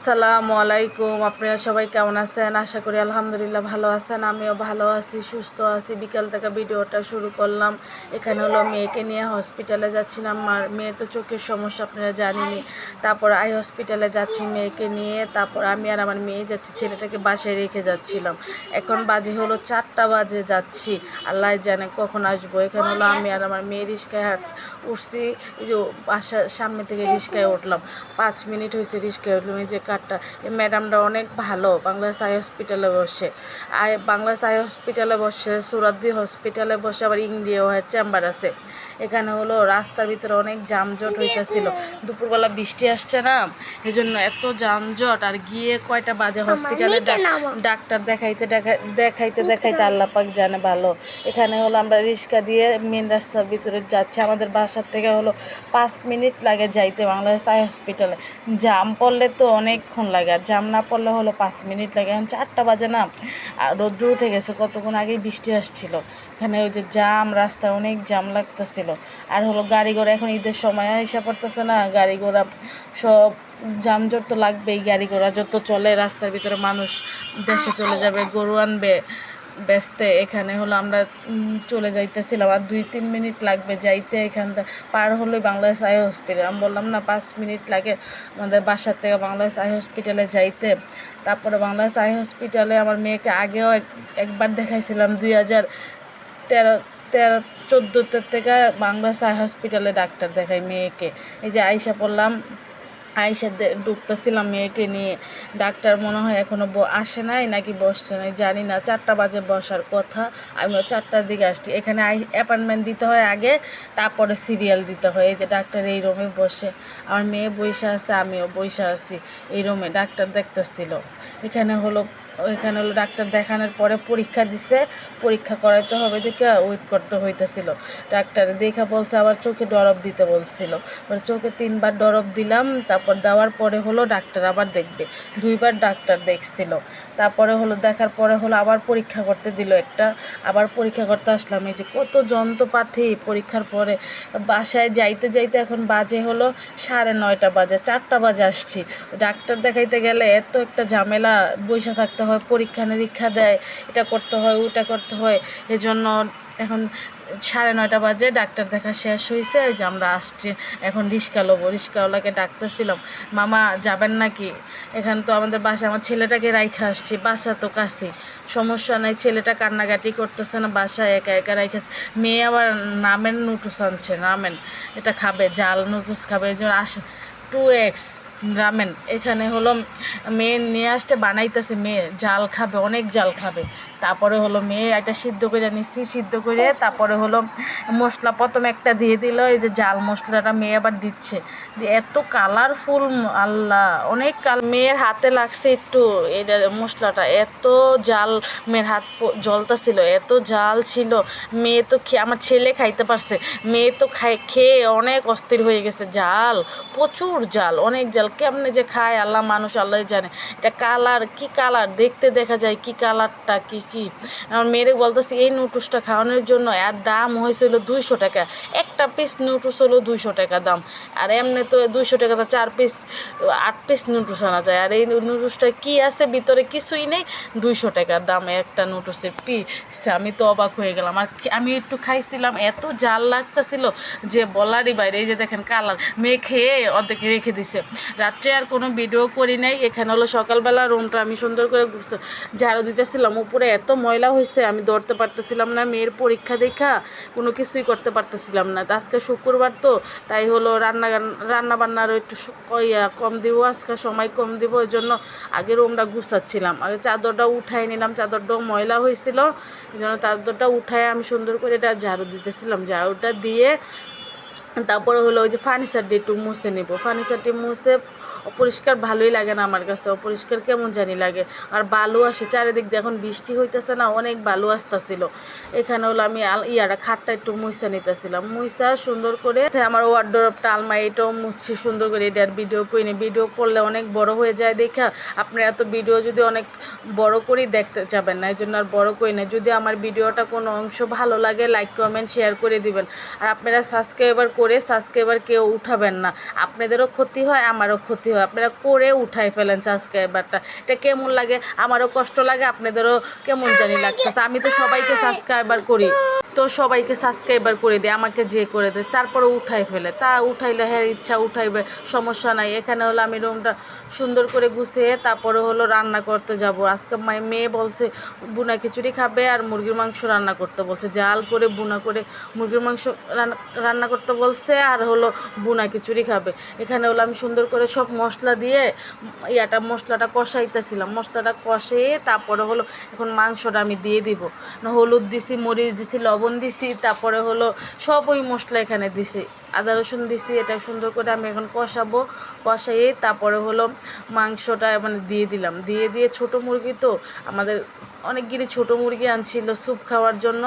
আসসালামু আলাইকুম। আপনারা সবাই কেমন আছেন? আশা করি আলহামদুলিল্লাহ ভালো আছেন। আমিও ভালো আছি, সুস্থ আছি। বিকাল থেকে ভিডিওটা শুরু করলাম। এখানে হলো মেয়েকে নিয়ে হসপিটালে যাচ্ছিলাম। আমার মেয়ের তো চোখের সমস্যা আপনারা জানেনই। তারপর আই হসপিটালে যাচ্ছি মেয়েকে নিয়ে। তারপর আমি আর আমার মেয়ে যাচ্ছি, ছেলেটাকে বাসায় রেখে যাচ্ছিলাম। এখন বাজে হলো 4টা বাজে যাচ্ছি। আল্লাহ জানে কখন আসবো। এখানে হলো আমি আর আমার মেয়ে রিস্কায় উঠছি। এই যে বাসার সামনে থেকে রিস্কায় উঠলাম। 5 মিনিট হয়েছে রিস্কায় উঠলাম। এই যে কার্ডটা, এই ম্যাডামটা অনেক ভালো। বাংলাদেশ আই হসপিটালে বসে, বাংলাদেশ আই হসপিটালে বসে, সুরাদ্দি হসপিটালে বসে, আবার ইন্ডিয়া চেম্বার আছে। এখানে হলো রাস্তার ভিতরে অনেক যানজট হইতেছিল। দুপুরবেলা বৃষ্টি আসছে না, এই জন্য এত যানজট। আর গিয়ে কয়টা বাজে হসপিটালে ডাক্তার দেখাইতে দেখাইতে আল্লাহ পাক জানে ভালো। এখানে হলো আমরা রিক্সা দিয়ে মেন রাস্তার ভিতরে যাচ্ছি। আমাদের বাসার থেকে হলো 5 মিনিট লাগে যাইতে বাংলাদেশ আই হসপিটালে। জাম পড়লে তো অনেকক্ষণ লাগে, আর জাম না পড়লে হলো 5 মিনিট লাগে। এখন 4টা বাজে না, আর রৌদ্র উঠে গেছে। কতক্ষণ আগেই বৃষ্টি আসছিল। এখানে ওই যে জাম, রাস্তায় অনেক জাম লাগতেছিল। আর হলো গাড়ি ঘোড়া, এখন ঈদের সময় এসে পড়তেছে না, গাড়ি ঘোড়া সব যানজট তো লাগবেই। গাড়ি ঘোড়া যত চলে রাস্তার ভিতরে, মানুষ দেশে চলে যাবে, গরু আনবে ব্যস্তে। এখানে হলো আমরা চলে যাইতেছিলাম, আর 2-3 মিনিট লাগবে যাইতে। এখানটা পার হলো বাংলাদেশ আই হসপিটাল। আমি বললাম না 5 মিনিট লাগে আমাদের বাসার থেকে বাংলাদেশ আই হসপিটালে যাইতে। তারপরে বাংলাদেশ আই হসপিটালে আমার মেয়েকে আগেও একবার দেখাইছিলাম, 2013-14 থেকে বাংলাদেশ আই হসপিটালে ডাক্তার দেখাই মেয়েকে। এই যে আইসা পড়লাম, আইসা ঢুকতেছিলাম মেয়েকে নিয়ে। ডাক্তার মনে হয় এখনও আসে নাই, নাকি বসছে নাই জানি না। 4টা বাজে বসার কথা, আমিও 4টার দিকে আসছি। এখানে অ্যাপয়েন্টমেন্ট দিতে হয় আগে, তারপরে সিরিয়াল দিতে হয়। এই যে ডাক্তার এই রুমে বসে, আমার মেয়ে বইসা আছে, আমিও বইসা আছি এই রুমে। ডাক্তার দেখতেছিল। এখানে হলো ডাক্তার দেখানোর পরে পরীক্ষা দিছে, পরীক্ষা করাইতে হবে দেখে ওয়েট করতে হইতেছিল। ডাক্তার দেখা বলছে আবার চোখে ড্রপ দিতে বলছিল। চোখে 3বার ড্রপ দিলাম। তারপর দেওয়ার পরে হলো ডাক্তার আবার দেখবে। 2বার ডাক্তার দেখছিল। তারপরে হলো দেখার পরে হলো আবার পরীক্ষা করতে দিল একটা। আবার পরীক্ষা করতে আসলাম। এই যে কত যন্ত্রপাতি পরীক্ষার পরে। বাসায় যাইতে যাইতে এখন বাজে হলো 9:30 বাজে, 4টা বাজে আসছি। ডাক্তার দেখাইতে গেলে এত একটা ঝামেলা, বইসা থাকতে হয়, পরীক্ষা নিরীক্ষা দেয়, এটা করতে হয় ওটা করতে হয়। এজন্য এখন 9:30 বাজে ডাক্তার দেখা শেষ হয়েছে। এই যে আমরা আসছি, এখন রিক্সা লবো। রিক্সাওয়ালাকে ডাকতেছিলাম, মামা যাবেন নাকি? এখান তো আমাদের বাসা, আমার ছেলেটাকে রাইখা আসছি, বাসা তো কাছে, সমস্যা নাই। ছেলেটা কান্নাকাটি করতেছে না, বাসায় একা একা রাইখা। মেয়ে আবার রামেন নুডলস আনছে, রামেন এটা খাবে, জাল নুডলস খাবে। এই জন্য আসে 2x রামেন। এখানে হলো মেয়ে নিয়ে আসতে বানাইতেছে, মেয়ে জাল খাবে, অনেক জাল খাবে। তারপরে হলো মেয়ে এটা সিদ্ধ করে নিচ্ছি, সিদ্ধ করে তারপরে হলো মশলা প্রথমে একটা দিয়ে দিল। এই যে জাল মশলাটা মেয়ে আবার দিচ্ছে, এত কালারফুল, আল্লাহ অনেক মেয়ের হাতে লাগছে একটু এটা মশলাটা, এত জাল। মেয়ের হাত জ্বলতেছিল, এত জাল ছিল। মেয়ে তো আমার ছেলে খাইতে পারছে, মেয়ে তো খেয়ে অনেক অস্থির হয়ে গেছে। জাল, প্রচুর জাল, অনেক জাল। কেমনে যে খায় আল্লাহ, মানুষ আল্লাহ জানে। এটা কালার, কি কালার দেখতে দেখা যায়, কি কালারটা কি। আমার মেয়েরে বলতেছি এই নুডলসটা খাওয়ানোর জন্য। আর দাম হয়েছিল 200 টাকা। একটা পিস নুডলস হলো 200 টাকা দাম। আর এমনি তো 200 টাকা তো 4 পিস 8 পিস নুডলস আনা যায়। আর এই নুডলসটা কি আছে ভিতরে, কিছুই নেই। 200 টাকা দাম একটা নুডলসের পিস। আমি তো অবাক হয়ে গেলাম। আর আমি একটু খাইছিলাম, এত জাল লাগতেছিল যে বলারই বাইরে। এই যে দেখেন কালার, মেয়ে খেয়ে অর্ধেক রেখে দিছে। রাত্রে আর কোনো ভিডিও করি নাই। এখানে হলো সকালবেলা রুমটা আমি সুন্দর করে ঝাড়ু দিতেছিলাম। উপরে এত ময়লা হয়েছে, আমি ধরতে পারতেছিলাম না। মেয়ের পরীক্ষা দেখা কোনো কিছুই করতে পারতেছিলাম না। তো আজকে শুক্রবার তো, তাই হলো রান্না বান্নারও একটু কম দিব, আজকে সময় কম দিব। ওই জন্য আগে রুমটা গুছাচ্ছিলাম। আগে চাদরটা উঠাই নিলাম, চাদরটাও ময়লা হয়েছিল। এই জন্য চাদরটা উঠায় আমি সুন্দর করে এটা ঝাড়ু দিতেছিলাম। ঝাড়ুটা দিয়ে তারপরে হলো ওই যে ফার্নিচারটি একটু মুছে নেবো। ফার্নিচারটি মুছে, অপরিষ্কার ভালোই লাগে না আমার কাছে, অপরিষ্কার কেমন জানি লাগে। আর বালু আসে চারিদিক দিয়ে, এখন বৃষ্টি হইতেছে না, অনেক বালু আসতেছিল। এখানে হলো আমি খাটটা একটু মুছে নিতেছিলাম। মুছা সুন্দর করে আমার ওয়ার্ডরোবটা, আলমারি, এটাও মুছছি সুন্দর করে। এটা আর ভিডিও করিনি, ভিডিও করলে অনেক বড় হয়ে যায় দেখা। আপনারা তো ভিডিও যদি অনেক বড় করেই দেখতে যাবেন না, এই জন্য আর বড় করি না। যদি আমার ভিডিওটা কোনো অংশ ভালো লাগে, লাইক কমেন্ট শেয়ার করে দিবেন। আর আপনারা সাবস্ক্রাইবার করে সাবস্ক্রাইবার কেউ উঠাবেন না, আপনাদেরও ক্ষতি হয় আমারও ক্ষতি হয়। আপনারা করে উঠাই ফেলেন সাবস্ক্রাইবারটা, এটা কেমন লাগে, আমারও কষ্ট লাগে, আপনাদেরও কেমন জানি লাগতেছে। আমি তো সবাইকে সাবস্ক্রাইবার করি, তো সবাইকে সাবস্ক্রাইবার করে দেয়, আমাকে যে করে দেয়, তারপরে উঠাই ফেলে। তা উঠাইলে হ্যাঁ ইচ্ছা উঠাইবে, সমস্যা নাই। এখানে হলো আমি রুমটা সুন্দর করে গুছিয়ে তারপরে হলো রান্না করতে যাব। আজকে মেয়ে বলছে বুনা খিচুড়ি খাবে আর মুরগির মাংস রান্না করতে বলছে, জাল করে বুনা করে মুরগির মাংস রান্না করতে বলছে, আর হলো বুনা খিচুড়ি খাবে। এখানে হলো আমি সুন্দর করে সব মশলা দিয়ে মশলাটা কষাইতেছিলাম, মশলাটা কষিয়ে তারপরে হলো এখন মাংসটা আমি দিয়ে দিব। হলুদ দিছি, মরিচ দিছি, লবণ দিছি, তারপরে হলো সব ওই মশলা এখানে দিছি, আদা রসুন দিছি। এটা সুন্দর করে আমি এখন কষাবো, কষাইয়ে তারপরে হলো মাংসটা মানে দিয়ে দিলাম। দিয়ে ছোটো মুরগি তো আমাদের অনেকগুলি ছোটো মুরগি আনছিল স্যুপ খাওয়ার জন্য।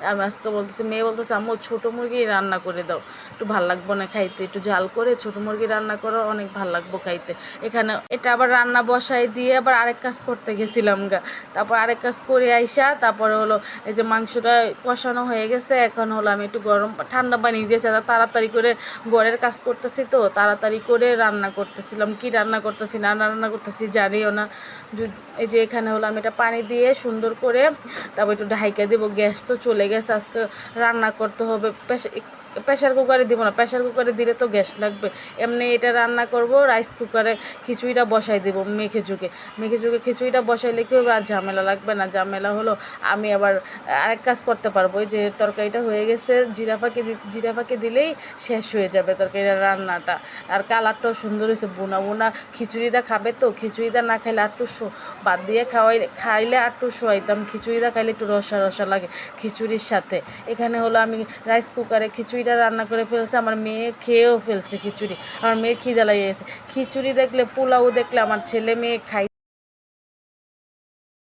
আমি আজকে বলতেছি, মেয়ে বলতেছে আম্মু ছোটো মুরগি রান্না করে দাও, একটু ভাল লাগবো না খাইতে, একটু ঝাল করে ছোটো মুরগি রান্না করো, অনেক ভাল লাগবো খাইতে। এখানে এটা আবার রান্না বসাই দিয়ে আবার আরেক কাজ করতে গেছিলাম গা। তারপর আরেক কাজ করে আইসা তারপরে হলো এই যে মাংসটা কষানো হয়ে গেছে, এখন হলো আমি একটু ঠান্ডা পানি দিয়েছি, তাড়াতাড়ি করে ঘরের কাজ করতেছি, তো তাড়াতাড়ি করে রান্না করতেছিলাম। কি রান্না করতেছি না রান্না করতেছি জানিও না। এই যে এখানে হলো আমি এটা পানি দিয়ে সুন্দর করে তারপর একটু ঢাইকা দেবো। গ্যাস তো চলে গেছে, আজকে রান্না করতে হবে। প্রেশার কুকারে দিব না, প্রেশার কুকারে দিলে তো গ্যাস লাগবে। এমনি এটা রান্না করব রাইস কুকারে, খিচুড়িটা বসাই দেবো মেখে ঝুঁকে খিচুড়িটা বসাইলে কি হবে, আর ঝামেলা লাগবে না। ঝামেলা হলো আমি আবার আরেক কাজ করতে পারবো। এই যে তরকারিটা হয়ে গেছে, জিরা ফাঁকি দিলেই শেষ হয়ে যাবে তরকারিটা রান্নাটা। আর কালারটাও সুন্দর হয়েছে, বোনা বোনা। খিচুড়িটা খাবে তো, খিচুড়িটা না খাইলে একটু বাদ দিয়ে খাইলে একটু শোয়াইতাম। খিচুড়িটা খাইলে একটু রসা রসা লাগে খিচুড়ির সাথে। এখানে হলো আমি রাইস কুকারে খিচুড়িটা রান্না করে ফেলছে, আমার মেয়ে খেয়েও ফেলছে খিচুড়ি। আমার মেয়ের খিদে লেগে গেছে, খিচুড়ি দেখলে পোলাও দেখলে আমার ছেলে মেয়ে খাই।